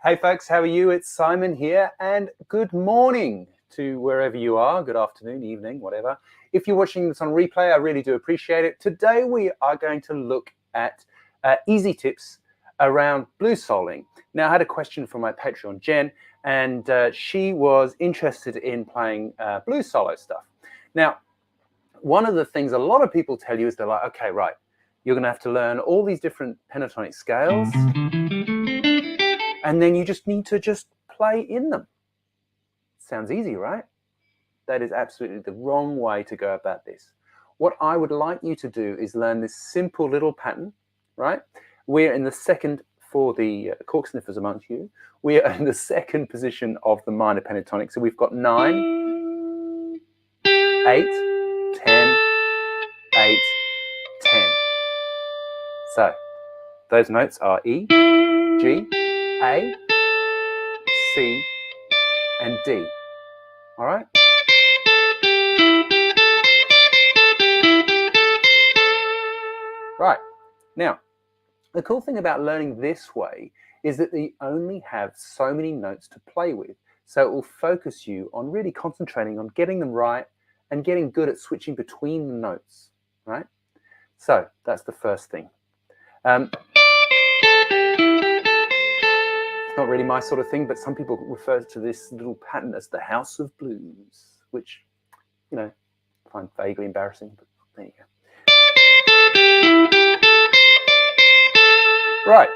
Hey folks, how are you? It's Simon here, and good morning to wherever you are. Good afternoon, evening, whatever. If you're watching this on replay, I really do appreciate it. Today we are going to look at easy tips around blues soling. Now, I had a question from my Patreon, Jen, and she was interested in playing blues solo stuff. Now, one of the things a lot of people tell you is they're like, okay, right, you're going to have to learn all these different pentatonic scales, and then you just need to just play in them. Sounds easy, right? That is absolutely the wrong way to go about this. What I would like you to do is learn this simple little pattern, right? We're in the second, for the cork sniffers amongst you, we are in the second position of the minor pentatonic. So we've got 9, 8, 10, 8, 10. So those notes are E, G, A, C, and D. All right? Right. Now, the cool thing about learning this way is that you only have so many notes to play with. So it will focus you on really concentrating on getting them right and getting good at switching between the notes, right? So that's the first thing. It's not really my sort of thing, but some people refer to this little pattern as the House of Blues, which, you know, I find vaguely embarrassing, but there you go. Right,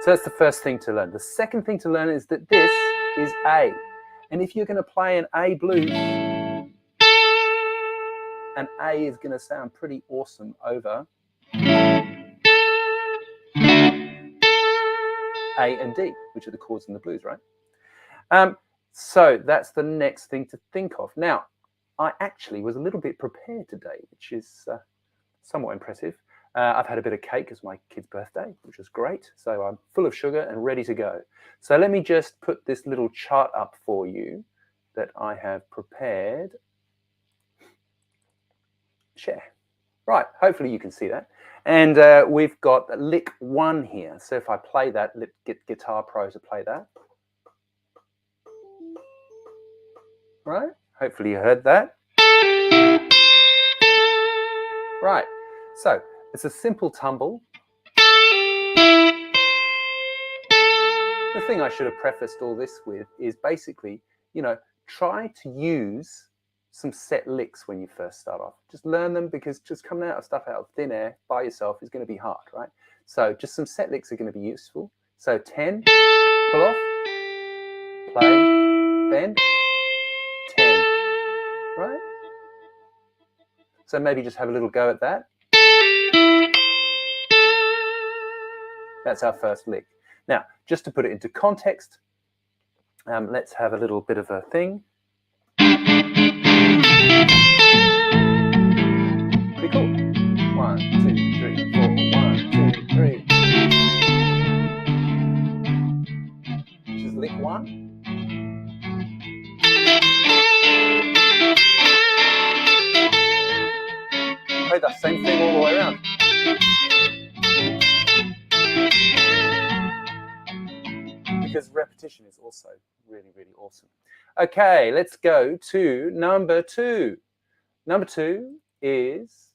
so that's the first thing to learn. The second thing to learn is that this is A. And if you're going to play an A blues, an A is going to sound pretty awesome over A and D, which are the chords in the blues, right? So that's the next thing to think of. Now, I actually was a little bit prepared today, which is somewhat impressive. I've had a bit of cake as my kid's birthday, which is great. So I'm full of sugar and ready to go. So let me just put this little chart up for you that I have prepared. Share. Right, hopefully you can see that. And we've got lick 1 here. So if I play that, get Guitar Pro to play that. Right, hopefully you heard that. Right, so it's a simple tumble. The thing I should have prefaced all this with is basically, you know, try to use some set licks when you first start off. Just learn them, because just coming out of stuff out of thin air by yourself is going to be hard, right? So just some set licks are going to be useful. So 10, pull off, play, bend, 10, right? So maybe just have a little go at that. That's our first lick. Now, just to put it into context, let's have a little bit of a thing. Pretty cool. 1, 2, 3, 4. 1, 2, 3. This is lick 1. Play that same thing all the way around. Because repetition is also really, really awesome. Okay, let's go to number 2. Number 2 is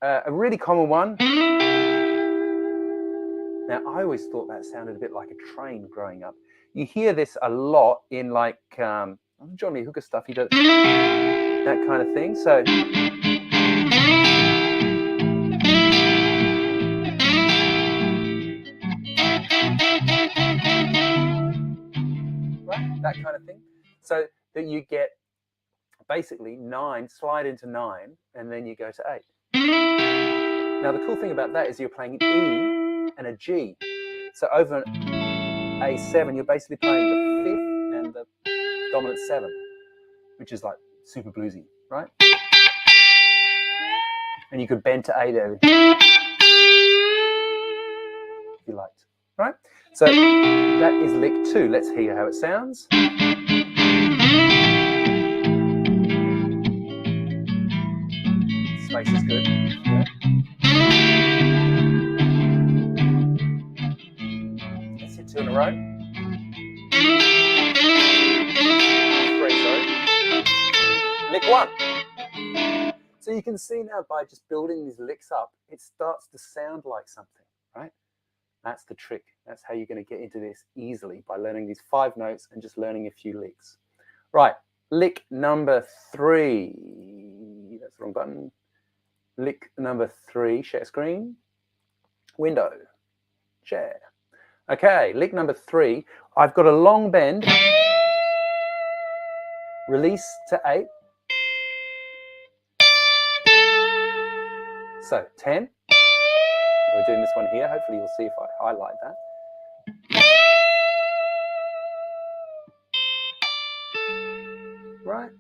a really common one. Now, I always thought that sounded a bit like a train growing up. You hear this a lot in like John Lee Hooker stuff. He does that kind of thing. So that kind of thing, so that you get basically 9, slide into 9, and then you go to 8. Now the cool thing about that is you're playing an E and a G. So over an A7, you're basically playing the 5th and the dominant 7, which is like super bluesy, right? And you could bend to A there if you liked, right? So that is lick 2. Let's hear how it sounds. Space is good. Yeah. Let's hit 2 in a row. Lick 1. So you can see now by just building these licks up, it starts to sound like something, right? That's the trick. That's how you're going to get into this easily, by learning these 5 notes and just learning a few licks. Right, lick number 3. That's the wrong button. Lick number 3, share screen. Window, share. Okay, lick number 3. I've got a long bend. Release to 8. So 10. We're doing this one here. Hopefully you'll see if I highlight that. Right.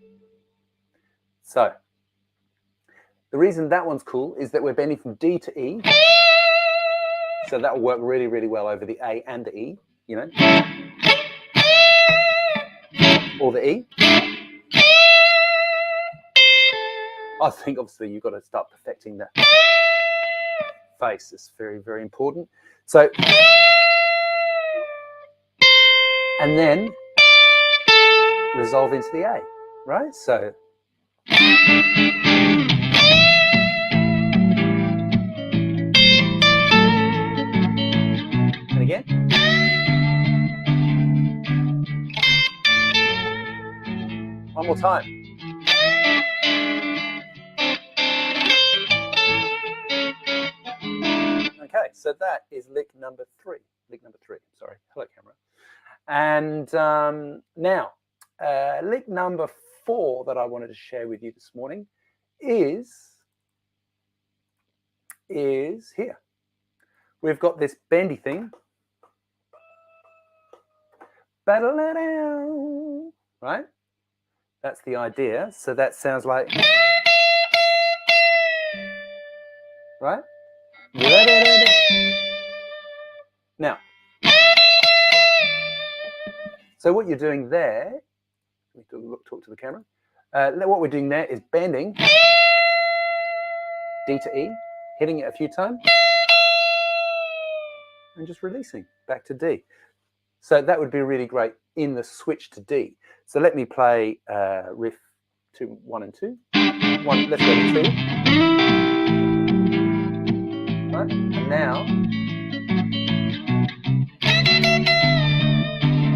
So the reason that one's cool is that we're bending from D to E. So that will work really, really well over the A and the E, you know. Or the E. I think obviously you've got to start perfecting that face. It's very, very important. So, and then resolve into the A, right? So, and again. One more time. Okay, so that is lick number 3. Lick number 3, sorry. Hello, camera. And now, lick number 4 that I wanted to share with you this morning is here. We've got this bendy thing. Right? That's the idea. So that sounds like, right? Now, so what you're doing there, talk to the camera. What we're doing there is bending D to E, hitting it a few times, and just releasing back to D. So that would be really great in the switch to D. So let me play riff 1 and 2. Let's go to 2. Right? And now,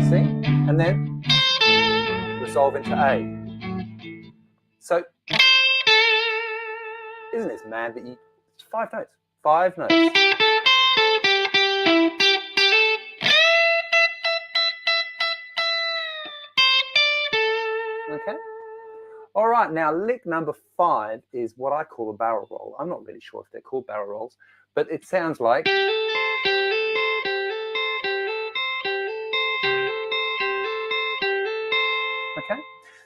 see? And then resolve into A. So, isn't it mad that it's 5 notes? 5 notes. Okay. All right, now lick number 5 is what I call a barrel roll. I'm not really sure if they're called barrel rolls, but it sounds like. Okay,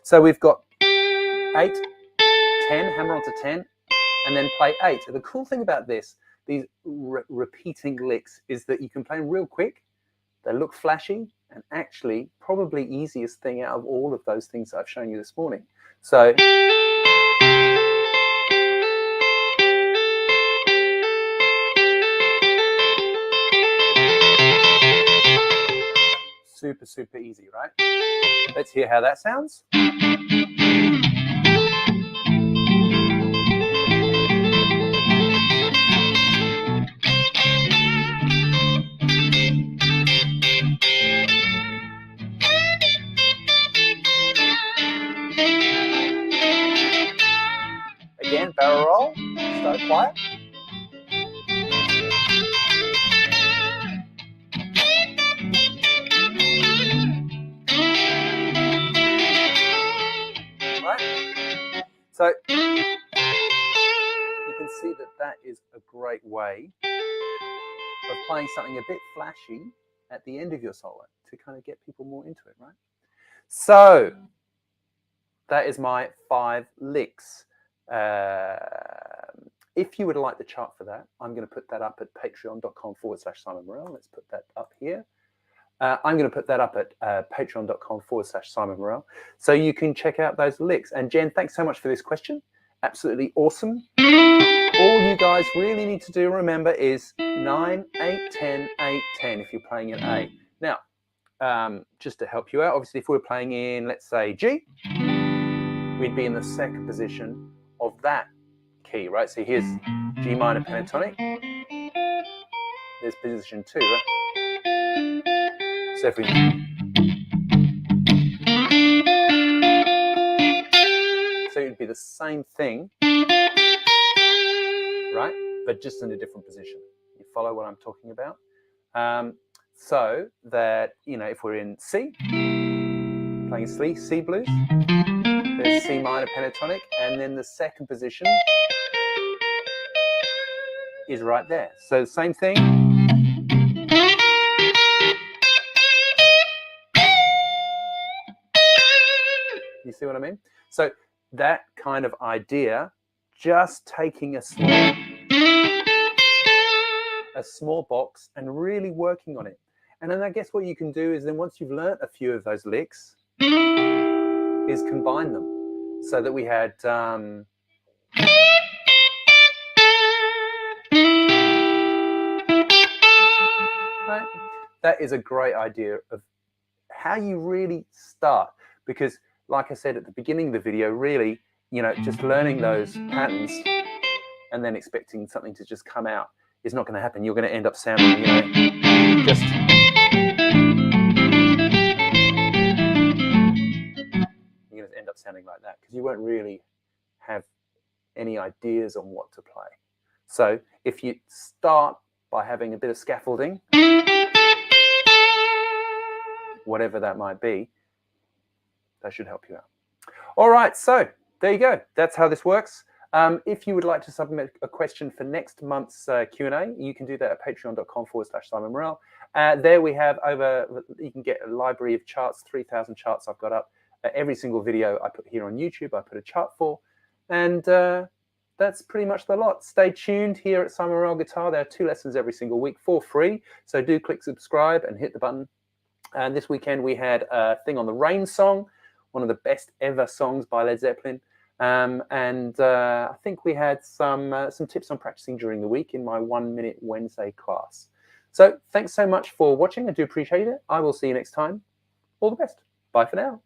so we've got 8, 10, hammer onto 10, and then play 8. And the cool thing about this, these repeating licks, is that you can play them real quick. They look flashy, and actually probably easiest thing out of all of those things that I've shown you this morning. So super, super easy, right? Let's hear how that sounds. Again, barrel roll, start quiet. Right? So you can see that that is a great way of playing something a bit flashy at the end of your solo to kind of get people more into it, right? So that is my 5 licks. If you would like the chart for that, I'm going to put that up at patreon.com/Simon Morrell. Let's put that up here. I'm going to put that up at patreon.com/Simon Morrell. So you can check out those licks. And Jen, thanks so much for this question. Absolutely awesome. All you guys really need to do, remember, is 9, 8, 10, 8, 10 if you're playing an A. Now, just to help you out, obviously, if we were playing in, let's say, G, we'd be in the second position of that key, right? So here's G minor pentatonic. There's position 2, right? So if we... So it'd be the same thing, right? But just in a different position. You follow what I'm talking about? So that, you know, if we're in C, playing C blues, there's C minor pentatonic, and then the second position is right there. So same thing. You see what I mean? So that kind of idea, just taking a small box and really working on it. And then I guess what you can do is then once you've learnt a few of those licks, is combine them. So that we had right? That is a great idea of how you really start. Because like I said at the beginning of the video, really, you know, just learning those patterns and then expecting something to just come out is not going to happen. You're going to end up sounding, you know, just... You're going to end up sounding like that because you won't really have any ideas on what to play. So if you start by having a bit of scaffolding, whatever that might be, that should help you out. All right, so there you go. That's how this works. If you would like to submit a question for next month's Q&A, you can do that at patreon.com/Simon Morrell. There we have you can get a library of charts, 3,000 charts I've got up. Every single video I put here on YouTube, I put a chart for. And that's pretty much the lot. Stay tuned here at Simon Morrell Guitar. There are 2 lessons every single week for free. So do click subscribe and hit the button. And this weekend we had a thing on the Rain song, one of the best ever songs by Led Zeppelin. I think we had some tips on practicing during the week in my 1 Minute Wednesday class. So thanks so much for watching. I do appreciate it. I will see you next time. All the best. Bye for now.